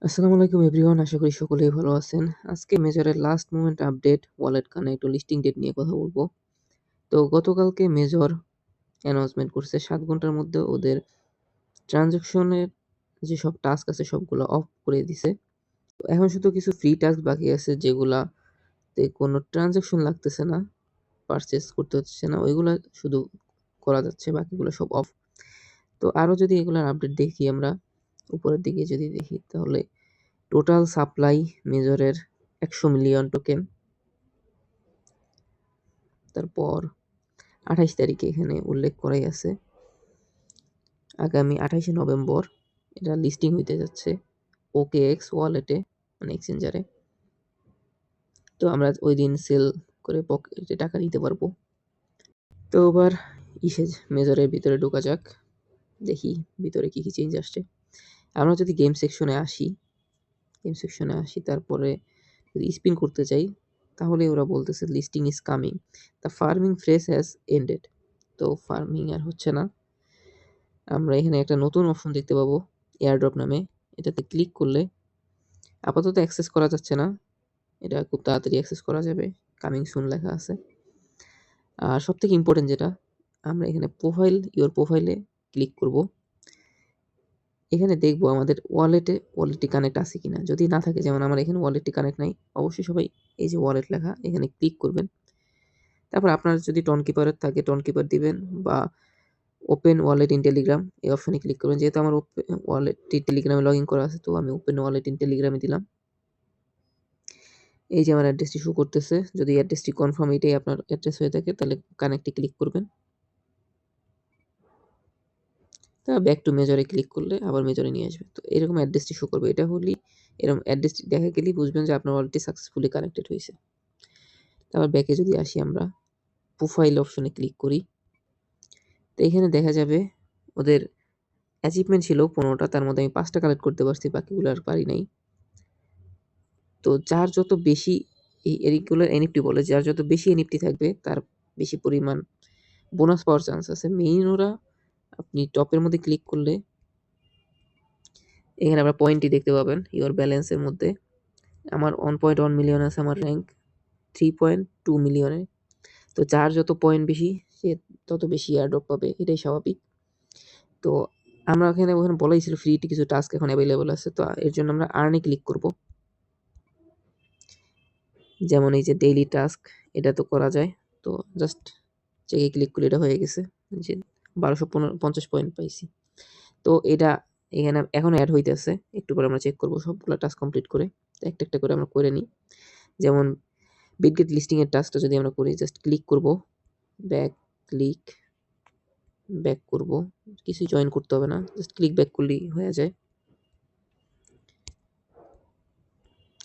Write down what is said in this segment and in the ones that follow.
আসসালামু আলাইকুম এভরিওয়ান, আশা করি সকলেই ভালো আছেন। আজকে মেজরের last moment update, wallet connect ও লিস্টিং ডেট নিয়ে কথা বলবো। তো গতকালকে মেজর অ্যানাউন্সমেন্ট করছে ৭ ঘন্টার মধ্যে ওদের ট্রানজাকশনের যেসব টাস্ক আছে সবগুলো অফ করে দিছে। তো এখন শুধু কিছু ফ্রি টাস্ক বাকি আছে যেগুলাতে কোনো ট্রানজাকশন লাগতেছে না, পারচেজ করতে হচ্ছে না, ওইগুলা শুধু করা যাচ্ছে, বাকিগুলো সব অফ। তো আরও যদি এগুলার আপডেট দেখি আমরা, উপরের দিকে যদি দেখি তাহলে টোটাল সাপ্লাই মেজরের ১০০ মিলিয়ন টোকেন। তারপর ২৮ তারিখে এখানে উল্লেখ করাই আছে আগামী ২৮শে নভেম্বর এটা লিস্টিং হইতে যাচ্ছে OKX ওয়ালেটে, মানে এক্সচেঞ্জারে। তো আমরা ওই দিন সেল করে পকেটে টাকা নিতে পারবো। তো এবার মেজরের ভিতরে ঢোকা যাক, দেখি ভিতরে কি কি চেঞ্জ আসছে। আমরা যদি গেম সেকশনে আসি, তারপরে যদি স্পিন করতে চাই তাহলে ওরা বলতেছে listing is coming, the farming phrase has ended. তো ফার্মিং আর হচ্ছে না। আমরা এখানে একটা নতুন অপশন দেখতে পাবো এয়ারড্রপ নামে, এটাতে ক্লিক করলে আপাতত অ্যাক্সেস করা যাচ্ছে না, এটা খুব তাড়াতাড়ি অ্যাক্সেস করা যাবে, কামিং সুন লেখা আছে। আর সবথেকে ইম্পর্টেন্ট যেটা, আমরা এখানে প্রোফাইলে ক্লিক করব। এখানে দেখবো আমাদের ওয়ালেটটি কানেক্ট আছে কিনা। যদি না থাকে, যেমন আমার এখানে ওয়ালেটটি কানেক্ট নাই, অবশ্যই সবাই এই যে ওয়ালেট লেখা এখানে ক্লিক করবেন। তারপর আপনার যদি টনকিপারের থাকে টনকিপার দিবেন, বা ওপেন ওয়ালেট ইন টেলিগ্রাম এই অপশনে ক্লিক করবেন। যেহেতু আমার ওয়ালেটটি টেলিগ্রামে লগ ইন করা আছে, তো আমি ওপেন ওয়ালেট ইন টেলিগ্রামে দিলাম। এই যে আমার অ্যাড্রেসটি শো করতেছে, যদি অ্যাড্রেসটি কনফার্ম এটাই আপনার অ্যাড্রেস হয়ে থাকে তাহলে কানেক্টে ক্লিক করবেন। তা ব্যাক টু মেজরে ক্লিক করলে আবার মেজরে নিয়ে আসবে। তো এরকম অ্যাড্রেসটি শো করবে, এটা হলেই এরকম অ্যাড্রেসটি দেখা গেলেই বুঝবেন যে আপনার ওয়ালেটটি সাকসেসফুলি কানেক্টেড হয়েছে। তারপর ব্যাকে যদি আসি, আমরা প্রোফাইল অপশনে ক্লিক করি, তো এখানে দেখা যাবে ওদের অ্যাচিভমেন্ট ছিল 15টা, তার মধ্যে আমি 5টা কালেক্ট করতে পারছি, বাকিগুলো আর পারি নাই। তো যার যত বেশি এইগুলোর এনএফটি বলে, যার যত বেশি এনএফটি থাকবে তার বেশি পরিমাণ বোনাস পাওয়ার চান্স আছে। মেইন ওরা আপনি টপের মধ্যে ক্লিক করলে এখানে আপনার পয়েন্টটি দেখতে পাবেন ইওর ব্যালেন্সের মধ্যে। আমার 1.1 মিলিয়ন আছে, আমার র্যাঙ্ক 3.2 মিলিয়নে। তো যার যত পয়েন্ট বেশি সে তত বেশি এয়ারড্রপ পাবে, এটাই স্বাভাবিক। তো আমরা ওখানে বলাই ছিল ফ্রিতে কিছু টাস্ক এখন অ্যাভেলেবল আছে, তো এর জন্য আমরা আর্নে ক্লিক করব। যেমন এই যে ডেইলি টাস্ক, এটা তো করা যায়। তো জাস্ট চেকে ক্লিক করলে এটা হয়ে গেছে, যে 1250 পয়েন্ট পাইছি। তো এটা এখানে এখন অ্যাড হইতেছে, একটু পরে আমরা চেক করব সবগুলো টাস্ক কমপ্লিট করে। তো একটা একটা করে আমরা করে নিই। যেমন বিটগেট লিস্টিং এর টাস্কটা যদি আমরা করি, জাস্ট ক্লিক করব, ব্যাক করব, কিছুই জয়েন করতে হবে না, জাস্ট ক্লিক ব্যাক করলেই হয়ে যায়।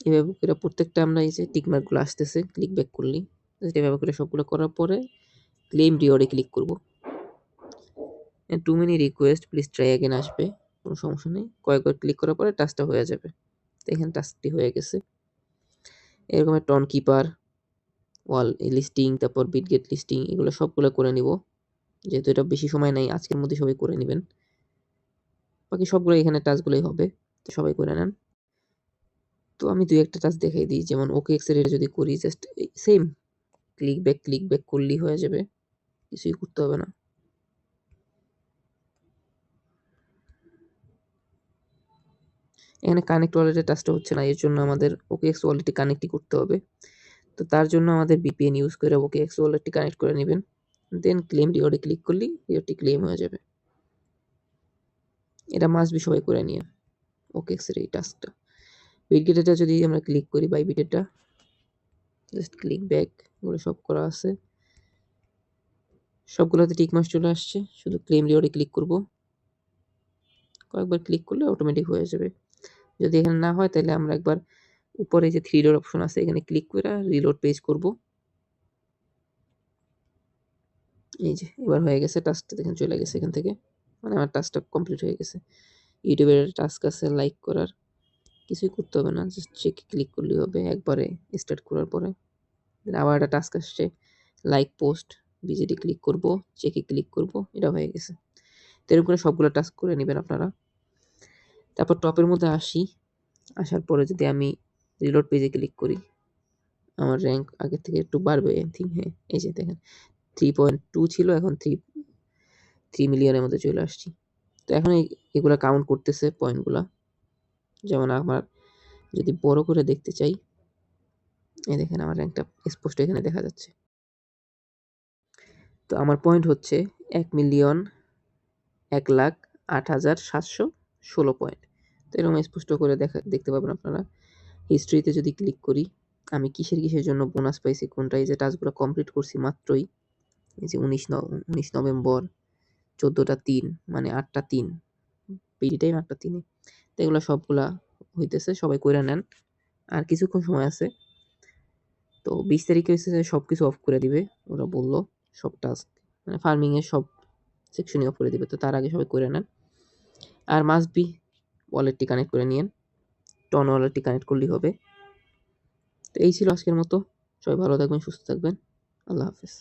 এভাবে করে প্রত্যেকটা আমরা এই যে টিকমার্কগুলো আসতেছে ক্লিক ব্যাক করলেই, জাস্ট এভাবে করে সবগুলো করার পরে ক্লেম রিওয়ার্ডে ক্লিক করব। Too many request, please try again আসবে, কোনো সমস্যা নেই। কয়েকবার ক্লিক করার পরে টাস্কটা হয়ে যাবে। তো এখানে টাস্কটি হয়ে গেছে। এরকম টন কিপার, ওয়াল লিস্টিং, তারপর বিটগেট লিস্টিং, এগুলো সবগুলো করে নিব। যেহেতু এটা বেশি সময় নাই, আজকের মধ্যে সবাই করে নেবেন। বাকি সবগুলো এখানে টাস্কগুলোই হবে, তো সবাই করে নেন। তো আমি দুই একটা টাস্ক দেখাই দিই, যেমন OKX এর এটা যদি করি, জাস্ট সেম ক্লিক ব্যাক করলেই হয়ে যাবে, কিছুই করতে হবে না। এখানে কানেক্ট ওয়ালেটের টাস্কটা হচ্ছে না, এর জন্য আমাদের OKX ওয়ালেটটি কানেক্টই করতে হবে। তো তার জন্য আমাদের VPN ইউজ করে OKX ওয়ালেটটি কানেক্ট করে নেবেন। দেন ক্লেম রিওয়ার্ডে ক্লিক করলেই রিওয়ার্ডটি ক্লেম হয়ে যাবে। এটা মাস্ট বি সবাই করে নিয়ে OKX এর এই টাস্কটা। বিটগেটটা যদি আমরা ক্লিক করি, বাইবিটেটা জাস্ট ক্লিক ব্যাক, এগুলো সব করা আছে, সবগুলোতে টিকমার্ক চলে আসছে। শুধু ক্লেম রিওয়ার্ডে ক্লিক করব, কয়েকবার ক্লিক করলে অটোমেটিক হয়ে যাবে। যদি এখানে না হয় তাহলে আমরা একবার উপরে যে 3 ডট অপশন আছে এখানে ক্লিক করে রিলোড পেজ করব। এই যে এবার হয়ে গেছে, টাস্কটা দেখেন চলে গেছে এখান থেকে, মানে আমার টাস্কটা কমপ্লিট হয়ে গেছে। ইউটিউবের টাস্ক আছে লাইক করার, কিছুই করতে হবে না, জাস্ট চেকে ক্লিক করলেই হবে একবারে স্টার্ট করার পরে। আবার একটা টাস্ক আসছে লাইক পোস্ট, বিজেডি ক্লিক করব, চেকে ক্লিক করব, এটা হয়ে গেছে। তো এরকম করে সবগুলো টাস্ক করে নেবেন আপনারা। তারপর টপের মধ্যে আসি, আসার পরে যদি আমি রিলোড পেজে ক্লিক করি, আমার র্যাঙ্ক আগের থেকে একটু বাড়বে আই থিঙ্ক। হ্যাঁ, এই যে দেখেন 3.2 ছিল, এখন 3 মিলিয়নের মধ্যে চলে আসছি। তো এখন এগুলা কাউন্ট করতেছে পয়েন্টগুলা। যেমন আমার যদি বড় করে দেখতে চাই, এই দেখেন আমার র্যাঙ্কটা স্পষ্ট এখানে দেখা যাচ্ছে। তো আমার পয়েন্ট হচ্ছে 1,08,716 পয়েন্ট। তো এরকম স্পষ্ট করে দেখতে পাবেন আপনারা। হিস্ট্রিতে যদি ক্লিক করি, আমি কিসের জন্য বোনাস পাইছি, কোনটা, এই যে টাস্কগুলো কমপ্লিট করছি মাত্রই, এই যে 19 নভেম্বর 14টা 3 মানে 8টা 3 পিডি টাইম 8টা 3-এ। তো এগুলো সবগুলা হইতেছে, সবাই কইরা নেন, আর কিছুক্ষণ সময় আছে। তো 20 তারিখে হচ্ছে যে সব কিছু অফ করে দিবে, ওরা বললো সব টাস্ক মানে ফার্মিংয়ের সব সেকশনই অফ করে দিবে। তো তার আগে সবাই করে নেন, আর মাস্ট বি ওয়ালেটটি কানেক্ট করে নিয়েন, টন ওয়ালেটটি কানেক্ট করলেই হবে। তো এই ছিল আজকের মতো, সবাই ভালো থাকবেন, সুস্থ থাকবেন, আল্লাহ হাফেজ।